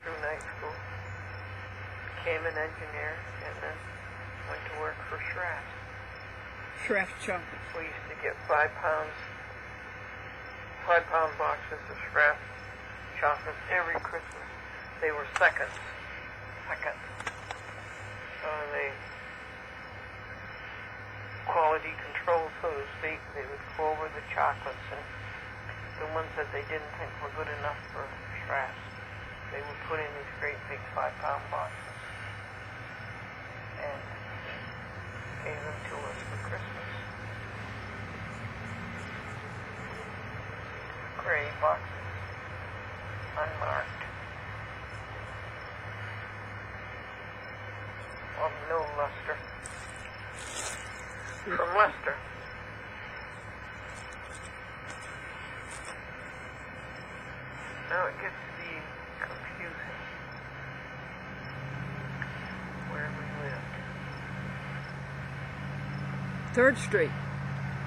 through night school, became an engineer, and then went to work for Schraft. Schraft chocolate. We used to get 5-pound boxes of Schraft chocolates every Christmas. They were seconds. They quality control, so to speak. They would go over the chocolates, and the ones that they didn't think were good enough for Schraft, they would put in these great big 5-pound boxes and gave them to us for Christmas. Gray boxes, unmarked, of no luster. From Lester. Now it gets to be confusing where we lived. 3rd Street,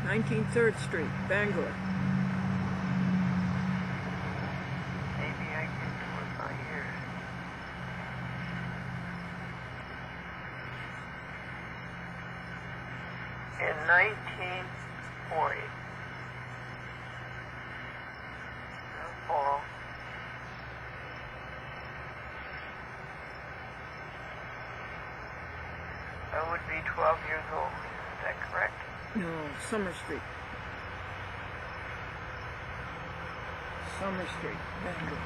1903rd Street, Bangor. Maybe I can do it by ear. In 1940, the fall, I would be 12 years old. Is that correct? No, Summer Street. Summer Street, Bangor.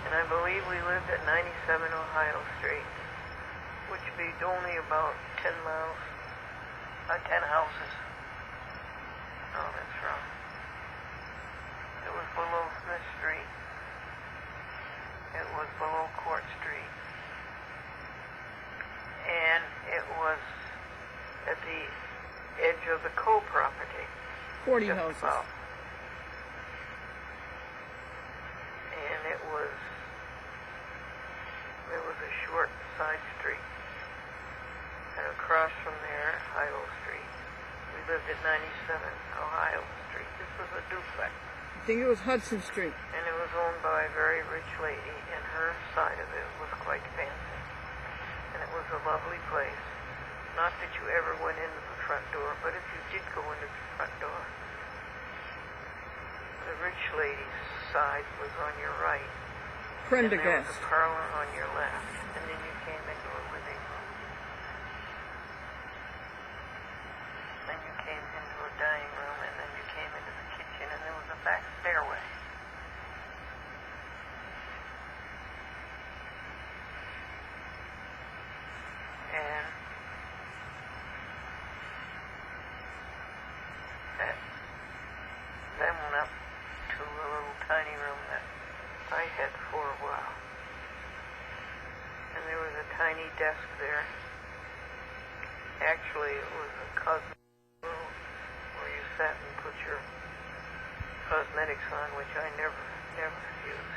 And I believe we lived at 97 Ohio Street, which would be only about 10 miles. 10 houses. No, that's wrong. It was below Smith Street. It was below Court Street. And it was at the edge of the Coe property. 40 houses. About. And there was a short side street. And across from there, Ohio Street. We lived at 97 Ohio Street. This was a duplex. I think it was Hudson Street. And it was owned by a very rich lady, and her side of it was quite fancy. And it was a lovely place. Not that you ever went into the front door, but if you did go into the front door, the rich lady's side was on your right. And there was a parlor on your left. And then you came into a living room. Then you came into a dining room, and then you came into the kitchen, and there was a back stairway. And that then went up to a little tiny room that I had for a while. And there was a tiny desk there. Actually, it was a cosmetic room where you sat and put your cosmetics on, which I never used.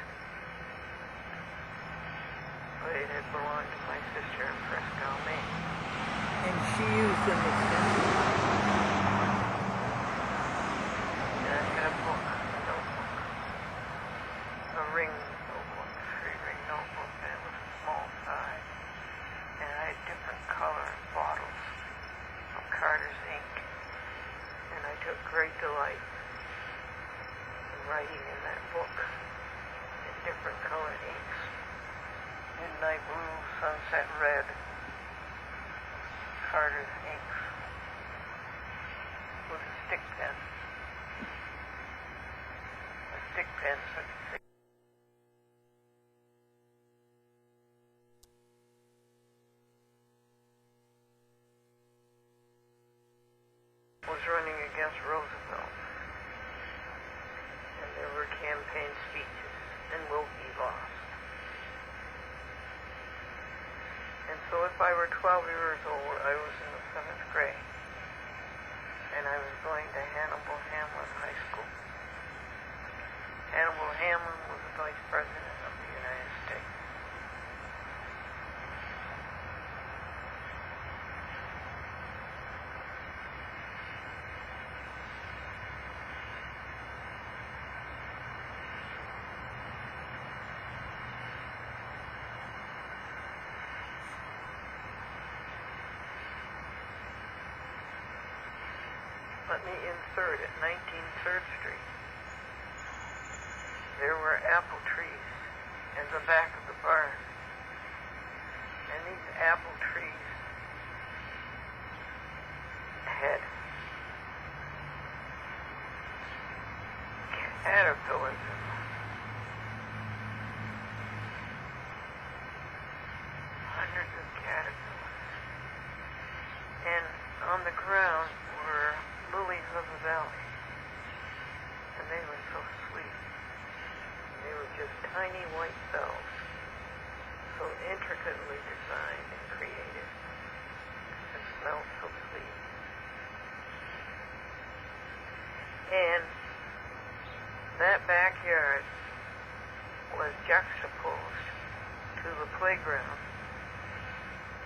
But it had belonged to my sister in Fresno, Maine. And she used them extensively. And I had a book, a notebook, a ring notebook, 3-ring notebook, and it was a small size. And I had different color bottles of Carter's ink. And I took great delight in writing in that book in different colored inks. Midnight blue, sunset red, Carter's inks with a stick pen. A stick pen so was running against Roosevelt. And there were campaign speeches, and Wilkie lost. And so if I were 12 years old, I was in the 7th grade. And I was going to Hannibal Hamlin High School. Hannibal Hamlin was the Vice President of the United States. let me insert at 19th Street. There were apple trees in the back of the barn. And these apple trees had caterpillars in them. Hundreds of caterpillars. And on the ground were lilies of the valley. And they were so sweet. They were just tiny white cells, so intricately designed and created, and smelled so sweet. And that backyard was juxtaposed to the playground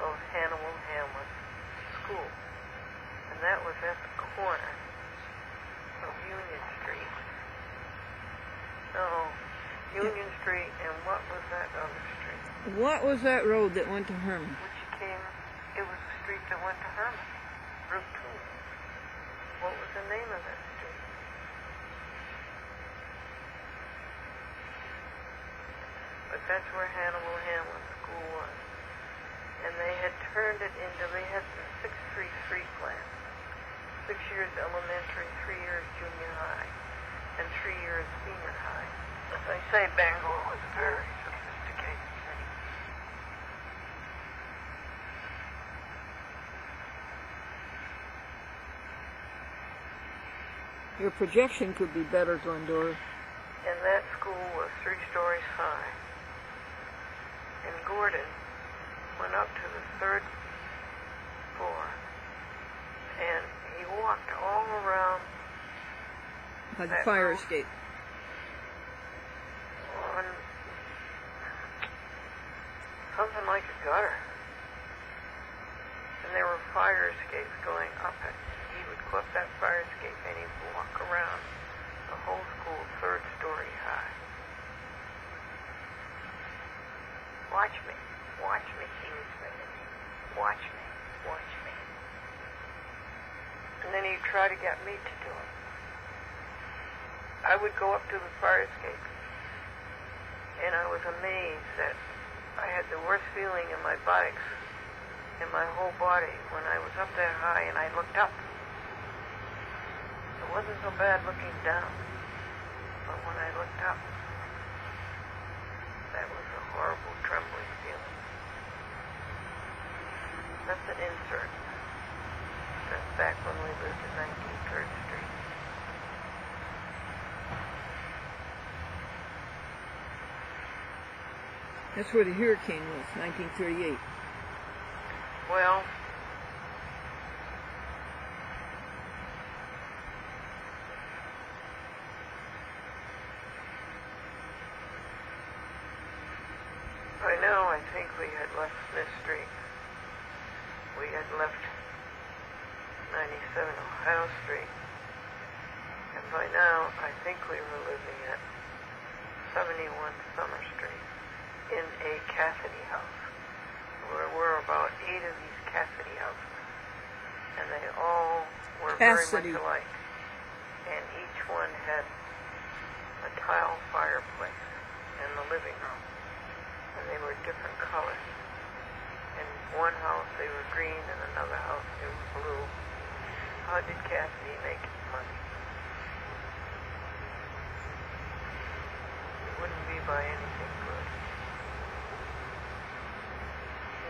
of Hannibal Hamlet School. And that was at the corner of Union Street. No, Union Street, and what was that other street? What was that road that went to Herman? It was the street that went to Herman, Route 2. What was the name of that street? But that's where Hannibal Hamlet School was. And they had turned it into, they had the 6-3 street plan. 6 years elementary, 3 years junior high, and 3 years senior high. As I say, Bangor was a very sophisticated city. Your projection could be better, Glendora. And that school was 3 stories high. And Gordon went up to the 3rd floor, and he walked all around By the fire escape. On something like a gutter. And there were fire escapes going up it. He would go up that fire escape and he'd walk around the whole school 3rd story high. Watch me, he would say. Watch me. And then he'd try to get me to do it. I would go up to the fire escape, and I was amazed that I had the worst feeling in my buttocks, in my whole body, when I was up that high and I looked up. It wasn't so bad looking down, but when I looked up, that was a horrible trembling feeling. That's an insert. That's back when we lived at 19th Street. That's where the hurricane was, 1938. Well, by now I think we had left Smith Street. We had left 97 Ohio Street. And by now I think we were living at 71 Summer Street in a Cassidy house. There were about 8 of these Cassidy houses, and they all were very much alike. And each one had a tile fireplace in the living room, and they were different colors. In one house they were green, and another house they were blue. How did Cassidy make his money? It wouldn't be by anything good.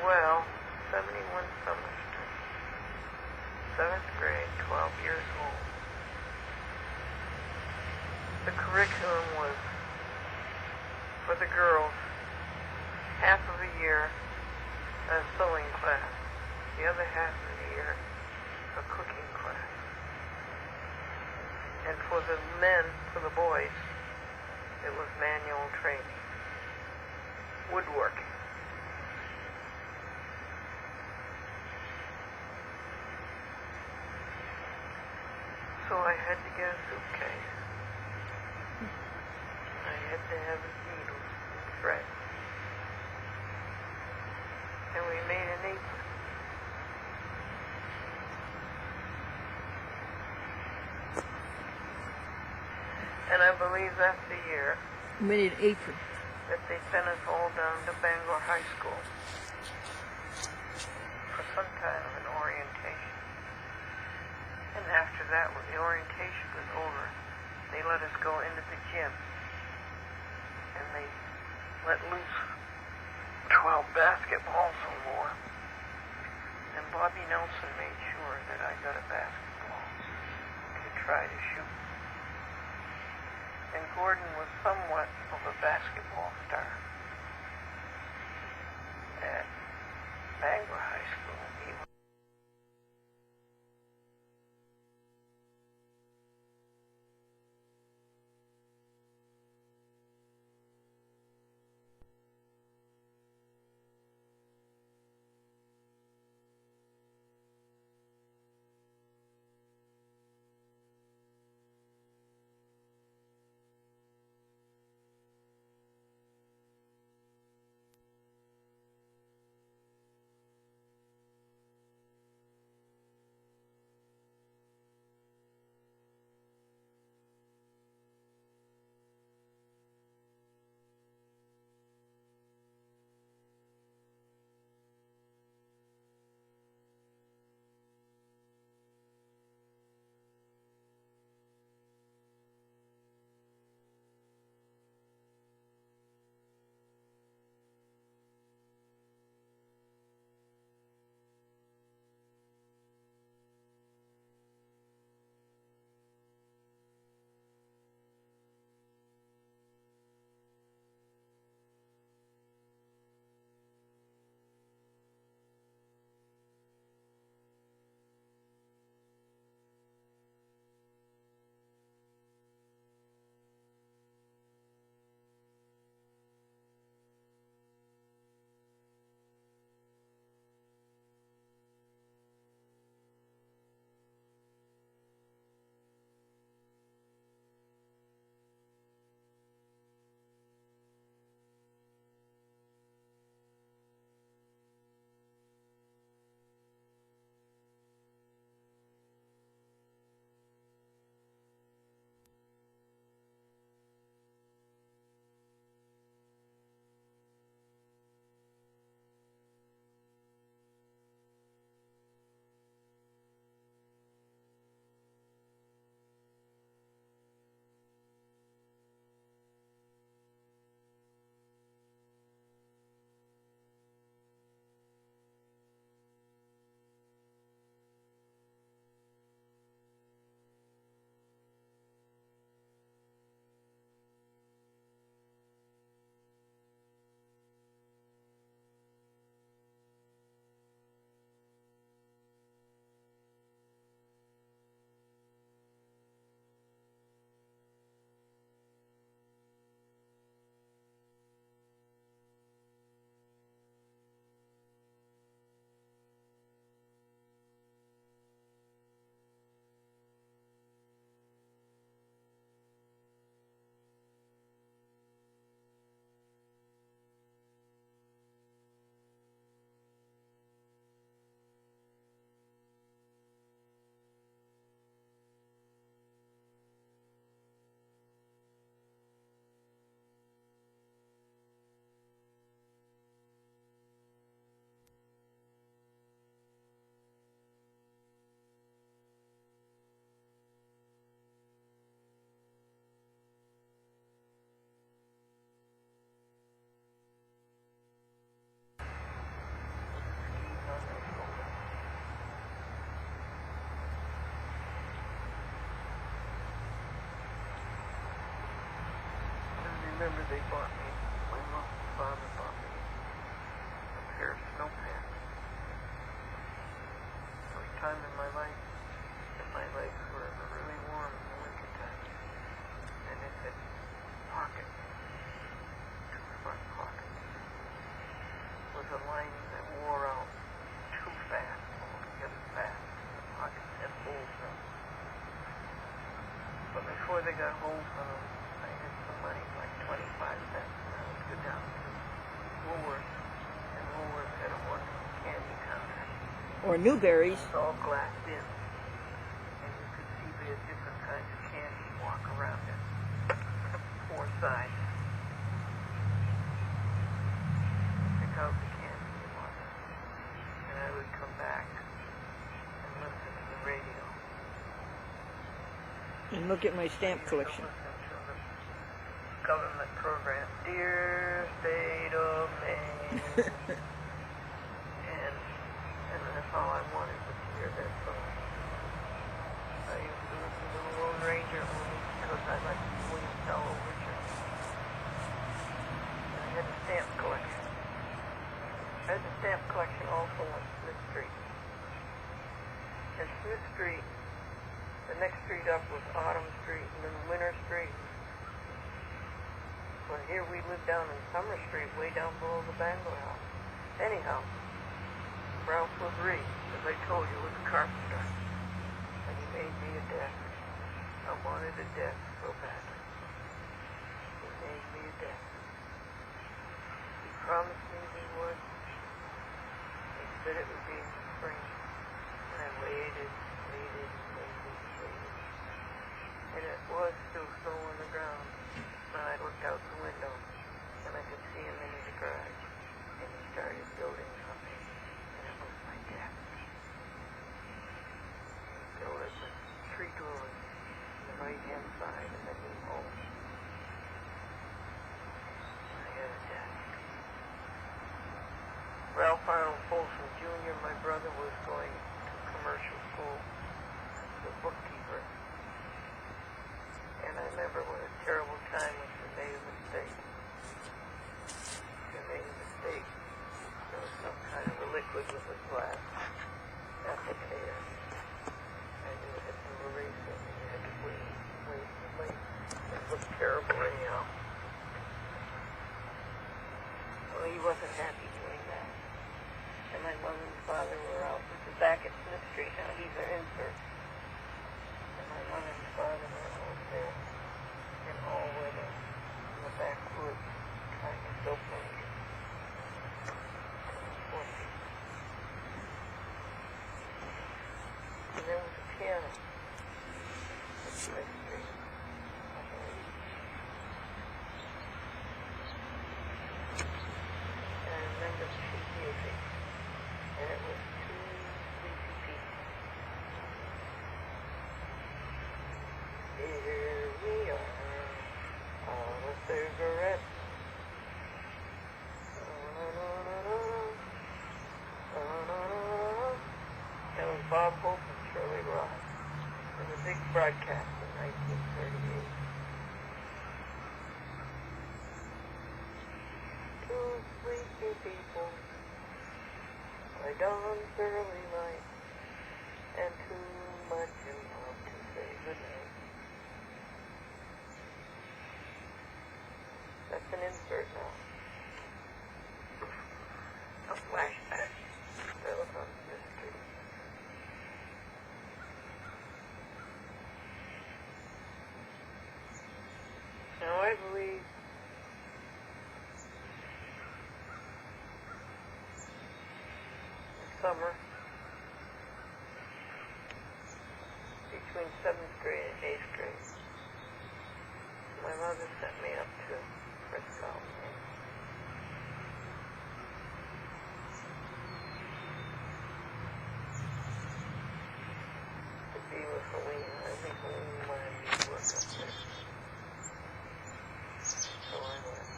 Well, 71 Summer Street. 7th grade, 12 years old. The curriculum was, for the girls, half of the year a sewing class, the other half of the year a cooking class. And for the men, for the boys, it was manual training, woodworking. So I had to get a suitcase. I had to have needles and thread. And we made an apron. And I believe that's the year We need an apron. that they sent us all down to Bangor High School for some kind of an orientation. And after that, when the orientation was over, they let us go into the gym. And they let loose 12 basketballs or more. And Bobby Nelson made sure that I got a basketball to try to shoot. And Gordon was somewhat of a basketball star at Bangor High School. He was remember they bought me, my father bought me a pair of snow pants. First time in my life that my legs were really warm in the wintertime. And it had pockets, two front pockets, with a lining that wore out too fast, altogether fast. The pockets had holes in them. But before they got holes in them, I had some money, like 25 cents, and I would go down to Woolworth, and Woolworth had a wonderful candy counter. Or Newberries. It was all glassed in, and you could see they had different kinds of candy walk around it. outside. Pick out the candy you wanted. And I would come back and listen to the radio. And look at my stamp collection. Listen to the government program, Dear State of Maine. and that's all I wanted was to hear that song. I used to listen to the Lone Ranger movies because I liked William Fellow Richard. I had a stamp collection. I had a stamp collection also on Smith Street. And Smith Street, the next street up was Autumn Street and then Winter Street. But here we lived down in Summer Street, way down below the Bangor House. Anyhow, Ralph LeBrie, as I told you, was a carpenter. And he made me a desk. I wanted a desk so badly. He made me a desk. He promised me he would. He said it would be in the spring. And I waited. And it was still snow on the ground. When I looked out the window, and I could see him in his garage. And he started building something. And it was my desk. He built it with 3 doors on the right-hand side, and then he home. I had a desk. Ralph Arnold Folsom Jr., my brother, was going to commercial school, the bookkeeper. And I remember what a terrible time when she made a mistake. She made a mistake. There was some kind of a liquid with a glass applicator. And you had to erase it, and you had to wait. It looked terrible anyhow. Well, he wasn't happy doing that. And my mother and father were out. This is back at Smith Street now. These are inserts. And my mother and father were out there in all weather in the backwoods trying to build one. And there was a piano at Smith Street, I believe. And I remember the sheet music, and it was 2 sleepy people. Here we are, on a cigarette. That was Bob Hope and Shirley Ross in the big broadcast in 1938. 2 sleepy people by dawn's early light, and too much in love to say goodnight. That's an insert now. A flashback. That was on Smith Street. Now I believe in summer, between 7th grade and 8th grade, my mother sent me up to Frisco. To be with Helene. I think Helene wanted me to work up there. So I went.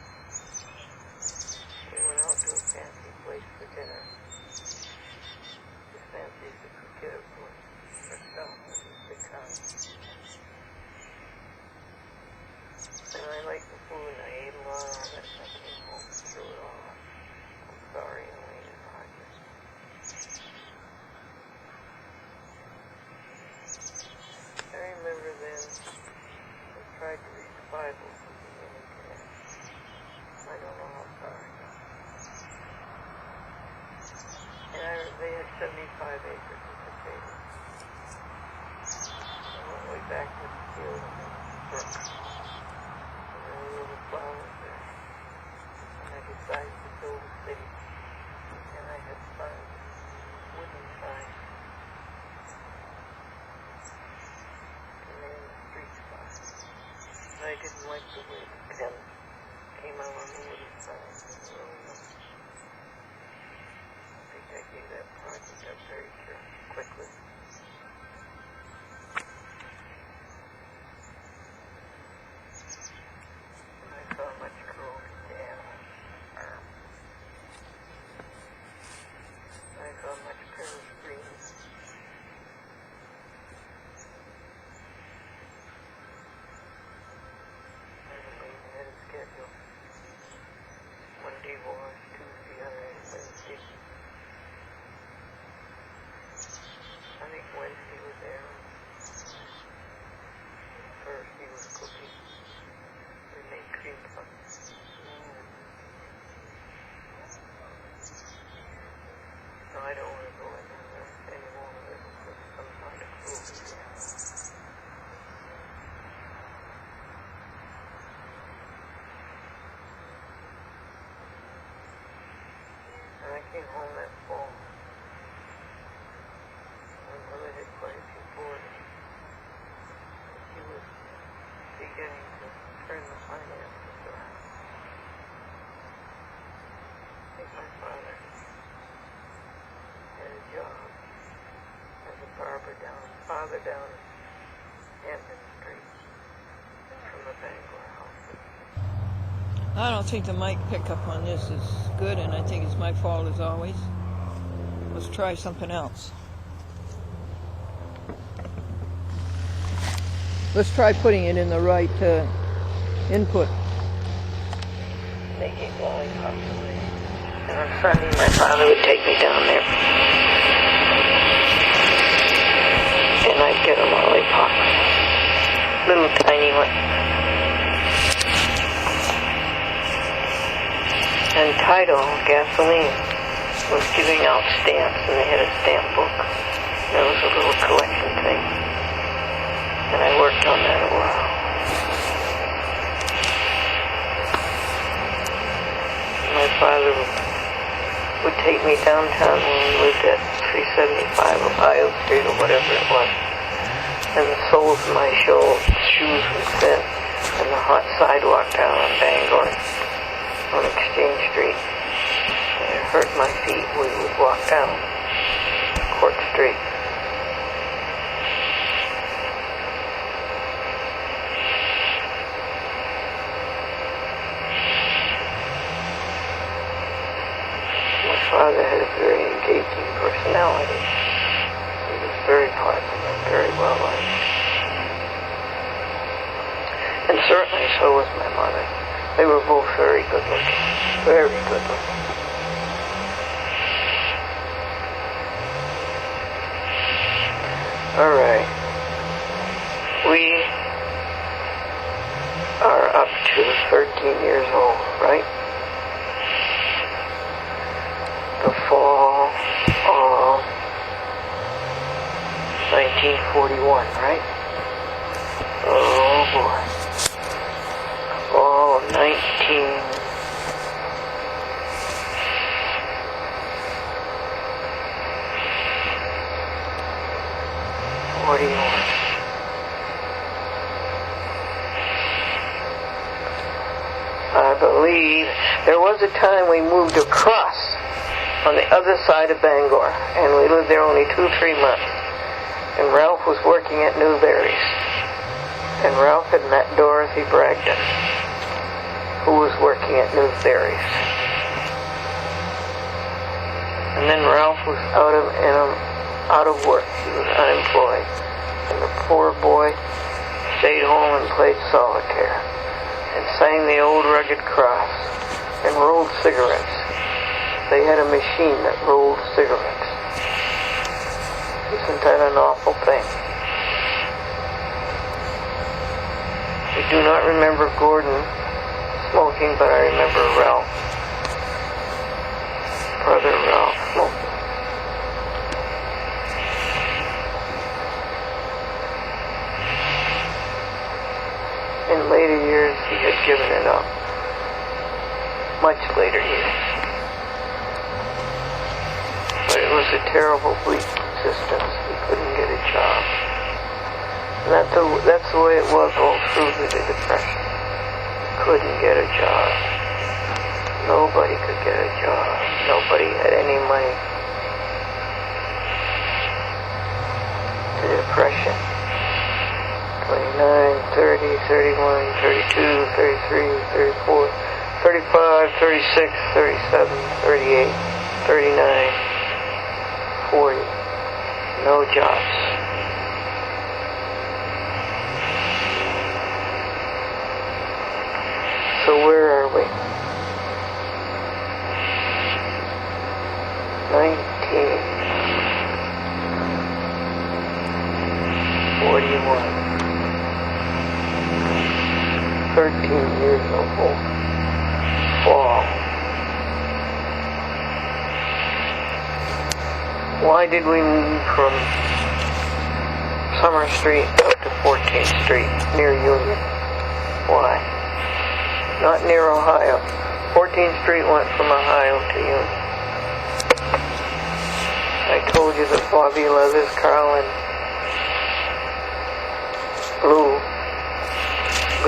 We went out to a fancy place for dinner. As fancy as it could get, of course. Frisco was a big house. And I liked the food, and I ate a lot of it, and I came home and threw it all up. I'm sorry, Elaine and Roger. I remember then, I tried to read the Bible from beginning to end. I don't know how far I got. And they had 75 acres of potatoes. I went way back to the field and the brook. Flowers there, and I decided to build a city, and I had signs, wooden signs, to name the street spots. And I I didn't like the way the pen came out on the wooden side. So, I think I gave that project up very quickly. And I saw much growth in Dan's arm. I saw much Paris green. Schedule. Monday was, Tuesday, Wednesday. I think Wednesday was there. Thursday was cooking. We made cream puffs. No, I don't want to go in there anymore. There's some kind of food. I came home that fall. My mother had quite a few boarders. She was beginning to turn the finances around. I think my father had a job as a barber down Hampton Street from the Bangor house. I don't think the mic pickup on this is good, and I think it's my fault as always. Let's try something else. Let's try putting it in the right input. Making lollipops. And on Sunday, my father would take me down there. And I'd get a lollipop. Little tiny one. And Tidal Gasoline was giving out stamps, and they had a stamp book. There was a little collection thing. And I worked on that a while. My father would take me downtown when we lived at 375 Ohio Street or whatever it was. And the soles of my shoes would fit, and the hot sidewalk down on Bangor on Exchange Street. And it hurt my feet. We would walk down Court Street. My father had a very engaging personality. He was very popular, very well liked. And certainly so was my mother. They were both very good looking. Very good looking. All right. We are up to 13 years old, right? The fall of 1941, right? Oh boy. Fall of 1941. I believe there was a time we moved across on the other side of Bangor, and we lived there only 2-3 months. And Ralph was working at Newberry's. And Ralph had met Dorothy Bragdon, who was working at Newberry's. And then Ralph was out of work. He was unemployed. And the poor boy stayed home and played solitaire and sang the old rugged cross and rolled cigarettes. They had a machine that rolled cigarettes. Isn't that an awful thing? I do not remember Gordon smoking, but I remember Ralph, brother Ralph, smoking. In later years, he had given it up. Much later years. But it was a terrible, bleak existence. He couldn't get a job. And that's the way it was all through the Depression. Couldn't get a job. Nobody could get a job. Nobody had any money. The Depression. 29, 30, 31, 32, 33, 34, 35, 36, 37, 38, 39, 40. No jobs. So where are we? 1941. 13 years old. Fall. Why did we move from Summer Street up to 14th Street near Union? Why? Not near Ohio. 14th Street went from Ohio to Union. I told you that Bobby Leathers, Carl, and Lou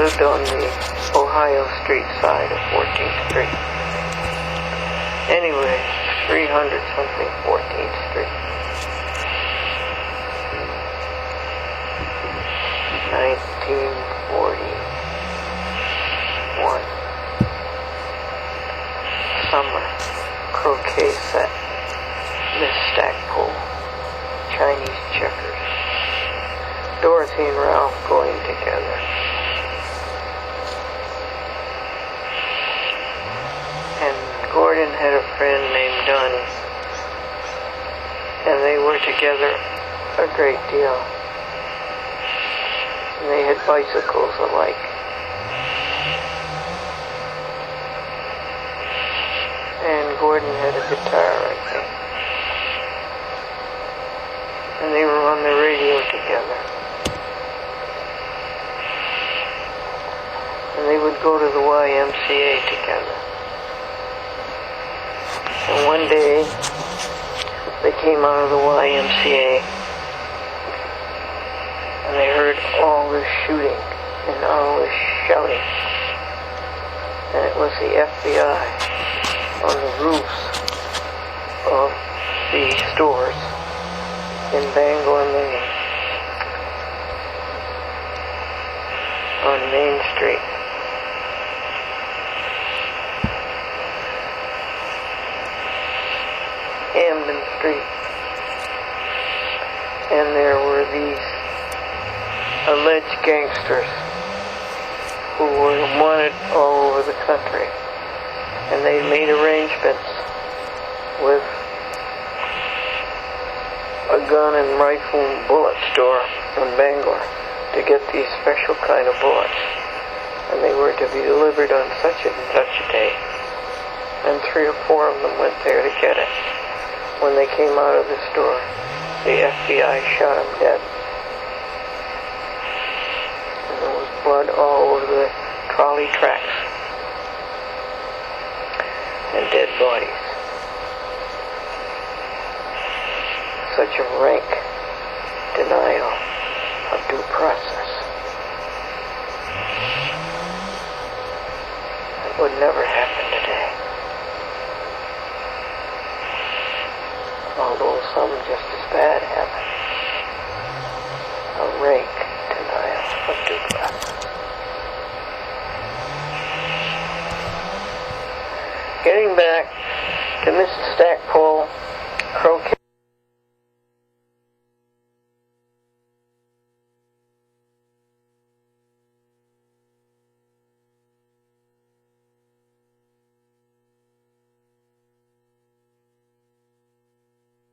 lived on the Ohio Street side of 14th Street. Anyway, 300 something 14th Street. 1941. Summer. Croquet set. Miss Stackpole. Chinese checkers. Dorothy and Ralph going together. And Gordon had a friend named Donnie. And they were together a great deal. And they had bicycles alike. And Gordon had a guitar, I think. And they were on the radio together. And they would go to the YMCA together. And one day, they came out of the YMCA, and they heard all this shooting and all this shouting. And it was the FBI on the roofs of the stores in Bangor, Maine, on Main Street. Hamden Street. And there were these alleged gangsters who were wanted all over the country. And they made arrangements with a gun and rifle bullet store in Bangor to get these special kind of bullets. And they were to be delivered on such and such a day. And 3 or 4 of them went there to get it. When they came out of the store, the FBI shot them dead. And there was blood all over the trolley tracks. And dead bodies. Such a rank denial of due process. It would never happen today. Although some just as bad happen. A rank denial of due process. Getting back to Mrs. Stackpole, Croquet.